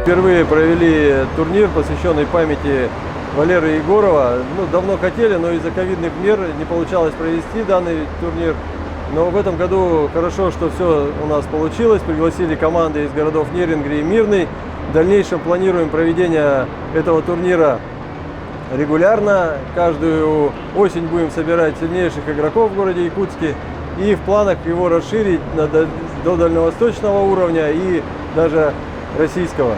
Впервые провели турнир, посвященный памяти Валеры Егорова. Давно хотели, но из-за ковидных мер не получалось провести данный турнир. Но в этом году хорошо, что все у нас получилось. Пригласили команды из городов Нерюнгри и Мирный. В дальнейшем планируем проведение этого турнира регулярно. Каждую осень будем собирать сильнейших игроков в городе Якутске. И в планах его расширить до дальневосточного уровня и даже российского.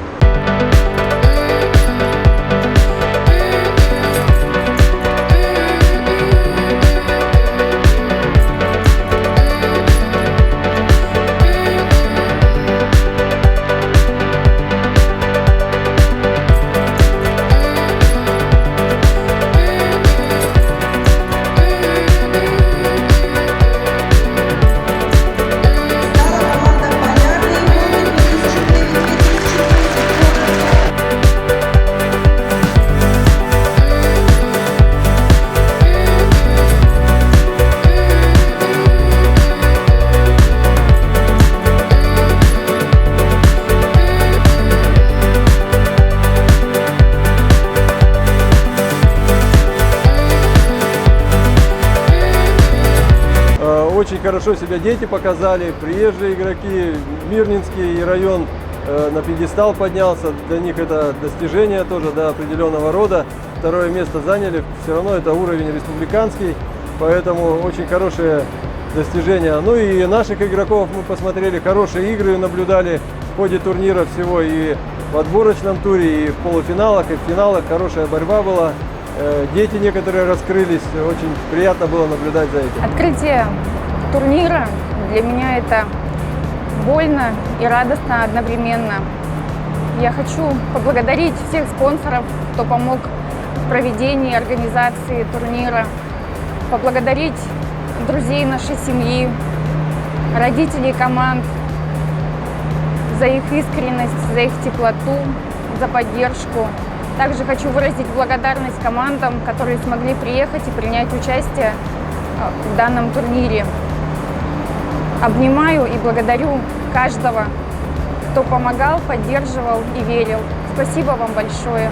Очень хорошо себя дети показали, приезжие игроки, Мирнинский район на пьедестал поднялся, для них это достижение тоже до определенного рода. Второе место заняли, все равно это уровень республиканский, поэтому очень хорошее достижение. Ну и наших игроков мы посмотрели, хорошие игры наблюдали в ходе турнира всего и в отборочном туре, и в полуфиналах, и в финалах хорошая борьба была. Дети некоторые раскрылись, очень приятно было наблюдать за этим. Открытие турнира для меня это больно и радостно одновременно. Я хочу поблагодарить всех спонсоров, кто помог в проведении и организации турнира, поблагодарить друзей нашей семьи, родителей команд за их искренность, за их теплоту, за поддержку. Также хочу выразить благодарность командам, которые смогли приехать и принять участие в данном турнире. Обнимаю и благодарю каждого, кто помогал, поддерживал и верил. Спасибо вам большое.